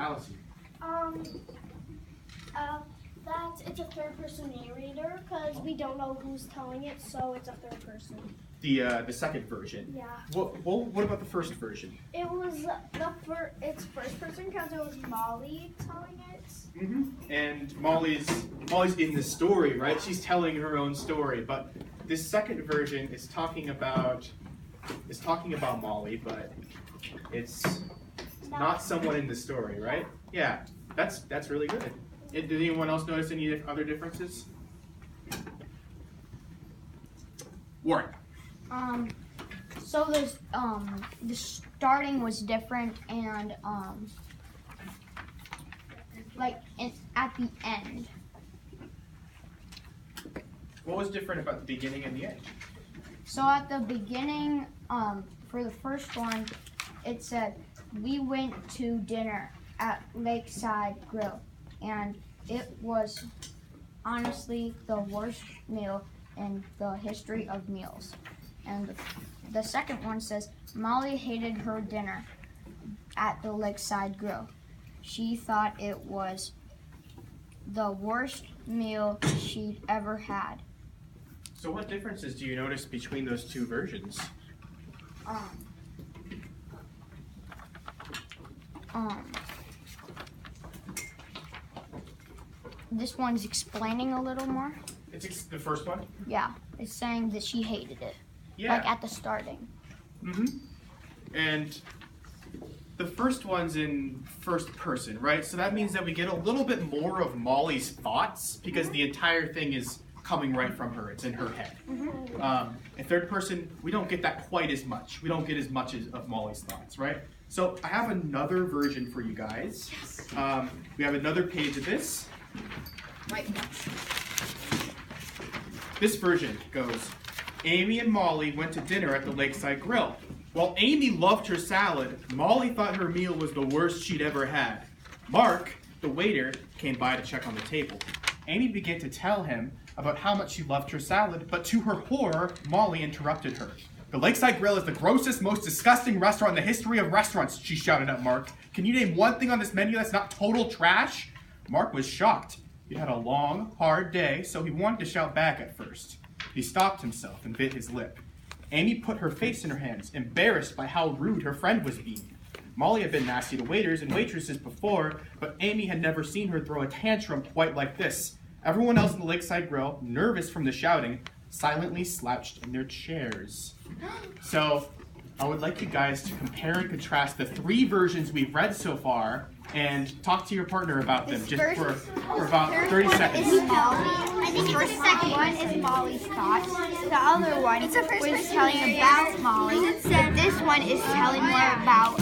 Allison. It's a third-person narrator because we don't know who's telling it, so it's a third person. The second version. Yeah. What about the first version? It was it's first person because it was Molly telling it. And Molly's in the story, right? She's telling her own story, but this second version is talking about Molly, but it's not someone in the story, right? Yeah, that's really good. Did anyone else notice any other differences? Warren. So there's the starting was different, and at the end. What was different about the beginning and the end? So at the beginning, for the first one, it said we went to dinner at Lakeside Grill, and it was honestly the worst meal in the history of meals. And the second one says Molly hated her dinner at the Lakeside Grill. She thought it was the worst meal she'd ever had. So what differences do you notice between those two versions? This one's explaining a little more. It's the first one? Yeah, it's saying that she hated it. Yeah. Like at the starting. And the first one's in first person, right? So that means that we get a little bit more of Molly's thoughts because the entire thing is coming right from her. It's in her head. In third person, we don't get that quite as much. We don't get as much of Molly's thoughts, right? So I have another version for you guys. We have another page of this. Right. This version goes, Amy and Molly went to dinner at the Lakeside Grill. While Amy loved her salad, Molly thought her meal was the worst she'd ever had. Mark, the waiter, came by to check on the table. Amy began to tell him about how much she loved her salad, but to her horror, Molly interrupted her. The Lakeside Grill is the grossest, most disgusting restaurant in the history of restaurants, she shouted at Mark. Can you name one thing on this menu that's not total trash? Mark was shocked. He'd had a long, hard day, so he wanted to shout back at first. He stopped himself and bit his lip. Amy put her face in her hands, embarrassed by how rude her friend was being. Molly had been nasty to waiters and waitresses before, but Amy had never seen her throw a tantrum quite like this. Everyone else in the Lakeside Grill, nervous from the shouting, silently slouched in their chairs. So, I would like you guys to compare and contrast the three versions we've read so far and talk to your partner about them just for about 30 seconds. I think the second one is Molly's thoughts. The other one was telling about Molly. This one is telling more about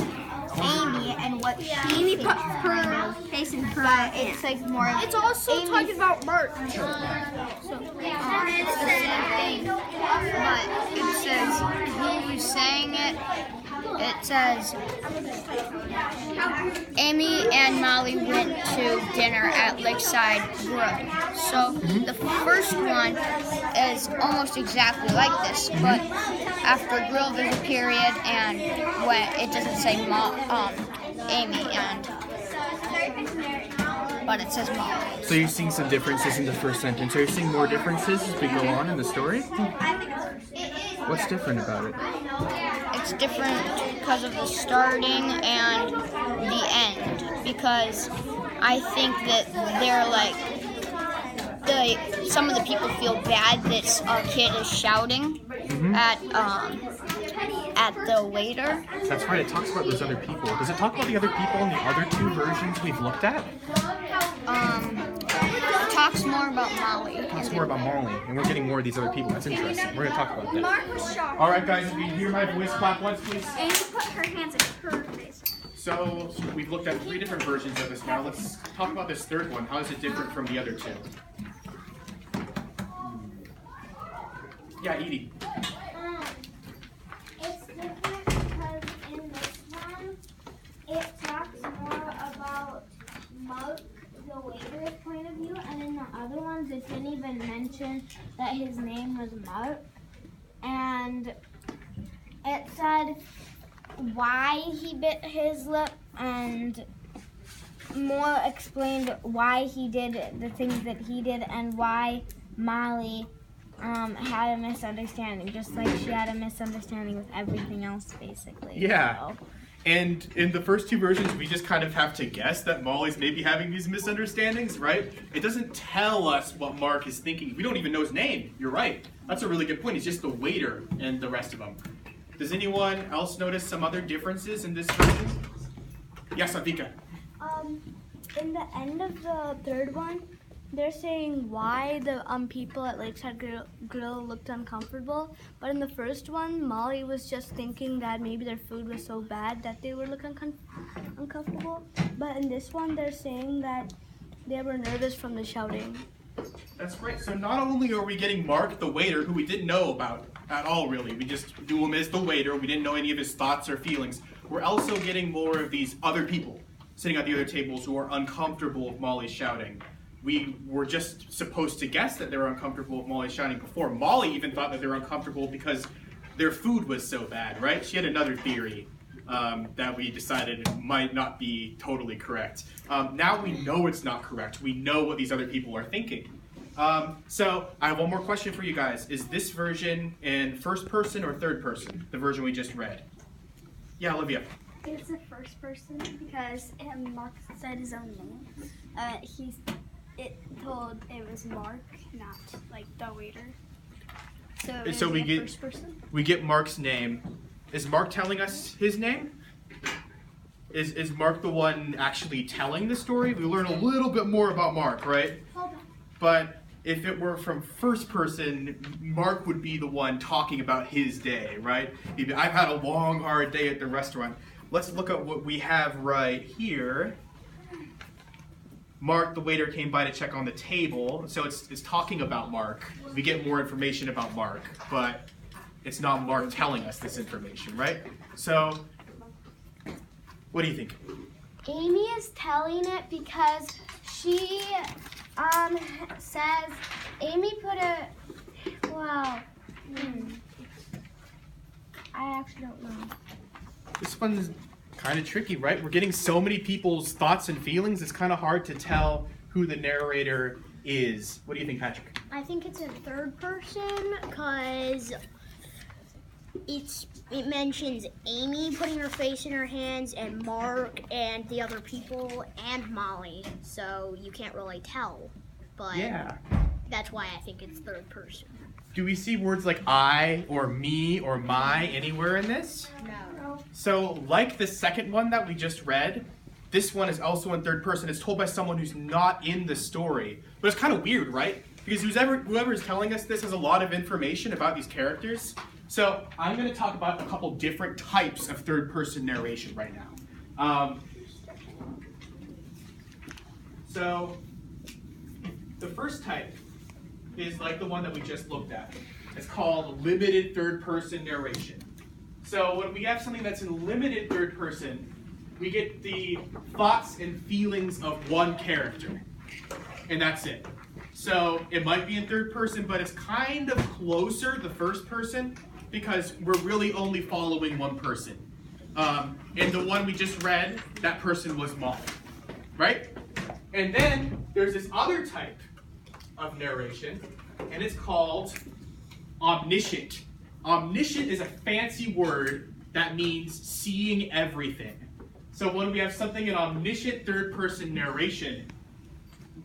Amy and what Amy put her face in her. It's like more. It's also Amy's talking about Mark. it's the same thing, but it says he was saying it. It says Amy and Molly went to dinner at Lakeside Grill. So the first one is almost exactly like this, but after grill there's a period, and when it doesn't say Amy, but it says Molly. So you're seeing some differences in the first sentence. Are you seeing more differences as we go on in the story? What's different about it? It's different because of the starting and the end, because I think that they're like some of the people feel bad that a kid is shouting at the waiter. That's right, it talks about those other people. Does it talk about the other people in the other two versions we've looked at? It talks more about Molly. It talks more about Molly, and we're getting more of these other people. That's interesting. We're going to talk about that. Mark was shocked. All right, guys, if you hear my voice, clap once, please. Amy put her hands in her face. So we've looked at three different versions of this now. Let's talk about this third one. How is it different from the other two? Yeah, Edie. It's different because in this one, it talks more about Mark, the waiter's point of view, and in the other ones, it didn't even mention that his name was Mark. And it said why he bit his lip, and more explained why he did the things that he did and why Molly had a misunderstanding, just like she had a misunderstanding with everything else, basically. Yeah. So. And in the first two versions, we just kind of have to guess that Molly's maybe having these misunderstandings, right? It doesn't tell us what Mark is thinking. We don't even know his name. You're right. That's a really good point. He's just the waiter and the rest of them. Does anyone else notice some other differences in this version? Yes, Avika. In the end of the third one, they're saying why the people at Lakeside Grill looked uncomfortable. But in the first one, Molly was just thinking that maybe their food was so bad that they were looking uncomfortable. But in this one, they're saying that they were nervous from the shouting. That's right. So not only are we getting Mark, the waiter, who we didn't know about at all, really. We just knew him as the waiter. We didn't know any of his thoughts or feelings. We're also getting more of these other people sitting at the other tables who are uncomfortable with Molly shouting. We were just supposed to guess that they were uncomfortable with Molly shouting before. Molly even thought that they were uncomfortable because their food was so bad, right? She had another theory that we decided might not be totally correct. Now we know it's not correct. We know what these other people are thinking. So I have one more question for you guys. Is this version in first person or third person, the version we just read? Yeah, Olivia. It's the first person because Mark said his own name. It told it was Mark, not like the waiter. So we get first person. We get Mark's name. Is Mark telling us his name? Is Mark the one actually telling the story? We learn a little bit more about Mark, right? But if it were from first person, Mark would be the one talking about his day, right? He'd be, I've had a long, hard day at the restaurant. Let's look at what we have right here. Mark, the waiter, came by to check on the table. So it's talking about Mark. We get more information about Mark, but it's not Mark telling us this information, right? So, what do you think? Amy is telling it because she says Amy put a I actually don't know. This one's kind of tricky, right? We're getting so many people's thoughts and feelings, it's kind of hard to tell who the narrator is. What do you think, Patrick? I think it's in third person because it mentions Amy putting her face in her hands and Mark and the other people and Molly, so you can't really tell. But Yeah. that's why I think it's third person. Do we see words like I or me or my anywhere in this? No. So, like the second one that we just read, this one is also in third person. It's told by someone who's not in the story. But it's kind of weird, right? Because whoever is telling us this has a lot of information about these characters. So, I'm going to talk about a couple different types of third person narration right now. So, the first type is like the one that we just looked at. It's called limited third person narration. So when we have something that's in limited third person, we get the thoughts and feelings of one character. And that's it. So it might be in third person, but it's kind of closer to first person because we're really only following one person. And the one we just read, that person was Molly, right? And then there's this other type of narration, and it's called omniscient. Omniscient is a fancy word that means seeing everything. So when we have something in omniscient third-person narration,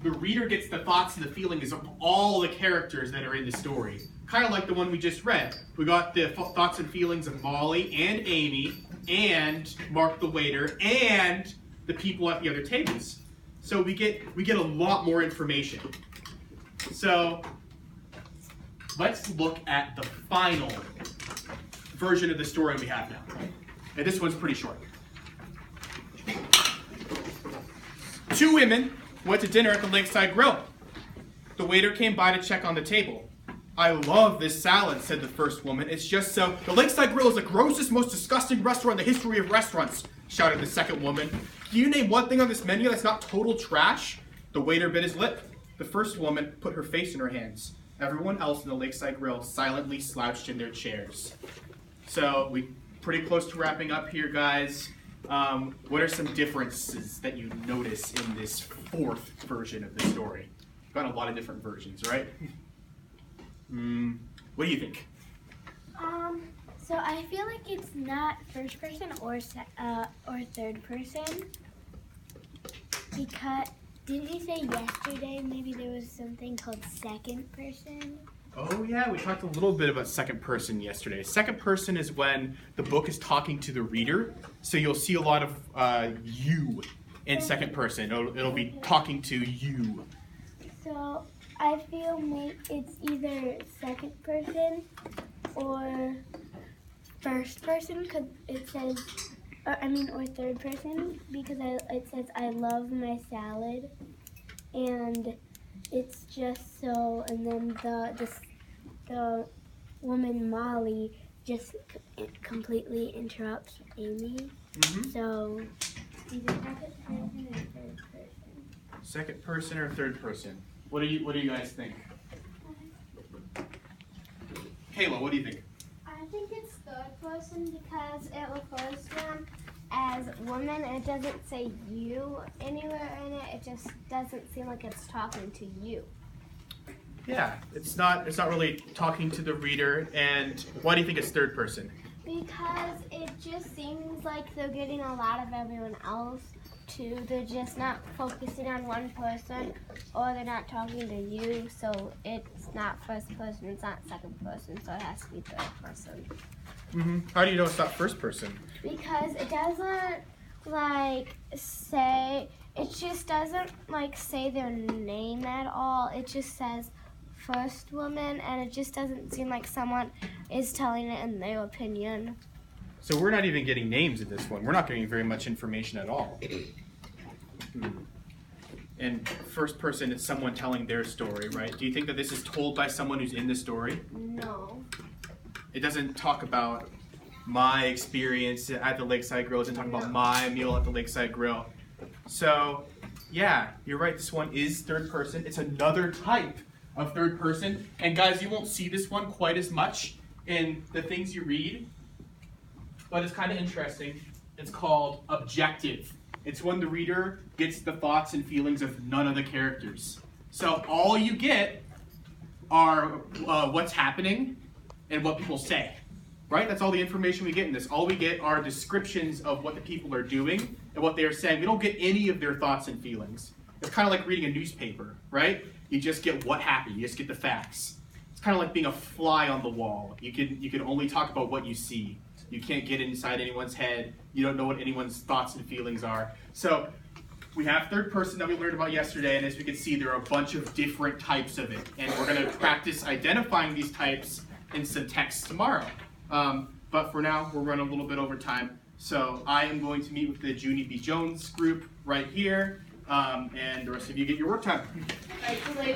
the reader gets the thoughts and the feelings of all the characters that are in the story. Kind of like the one we just read. We got the thoughts and feelings of Molly and Amy and Mark the waiter and the people at the other tables. So we get a lot more information. So let's look at the final version of the story we have now. And this one's pretty short. Two women went to dinner at the Lakeside Grill. The waiter came by to check on the table. I love this salad, said the first woman. It's just so. The Lakeside Grill is the grossest, most disgusting restaurant in the history of restaurants, shouted the second woman. Can you name one thing on this menu that's not total trash? The waiter bit his lip. The first woman put her face in her hands. Everyone else in the Lakeside Grill silently slouched in their chairs. So we're pretty close to wrapping up here, guys. what are some differences that you notice in this fourth version of the story? We've got a lot of different versions, right? What do you think? So I feel like it's not first person or third person, because didn't you say yesterday maybe there was something called second person? Oh yeah, we talked a little bit about second person yesterday. Second person is when the book is talking to the reader, so you'll see a lot of you in second person. It'll be talking to you. So I feel it's either second person or first person, because it says, or third person, because it says I love my salad, and it's just so, and then the woman Molly just completely interrupts Amy. So either second person or third person. Second person or third person? What do you guys think? Kayla, what do you think? I think it's third person because it refers to them as women and it doesn't say you anywhere in it. It just doesn't seem like it's talking to you. Yeah, it's not really talking to the reader. And why do you think it's third person? Because it just seems like they're getting a lot of everyone else too. They're just not focusing on one person, or they're not talking to you. So it's not first person, it's not second person, so it has to be third person. How do you know it's not first person? Because it doesn't say their name at all. It just says first woman, and it just doesn't seem like someone is telling it in their opinion. So we're not even getting names in this one. We're not getting very much information at all. And first person is someone telling their story, right? Do you think that this is told by someone who's in the story? No. It doesn't talk about my experience at the Lakeside Grill. It doesn't talk about my meal at the Lakeside Grill. So, yeah, you're right. This one is third person. It's another type of third person. And guys, you won't see this one quite as much in the things you read, but it's kind of interesting. It's called objective. It's when the reader gets the thoughts and feelings of none of the characters. So all you get are what's happening and what people say, right? That's all the information we get in this. All we get are descriptions of what the people are doing and what they are saying. We don't get any of their thoughts and feelings. It's kind of like reading a newspaper, right? You just get what happened. You just get the facts. It's kind of like being a fly on the wall. You can only talk about what you see. You can't get inside anyone's head. You don't know what anyone's thoughts and feelings are. So we have third person that we learned about yesterday, and as we can see, there are a bunch of different types of it. And we're going to practice identifying these types in some text tomorrow. But for now, we're running a little bit over time. So I am going to meet with the Junie B. Jones group right here, and the rest of you get your work time.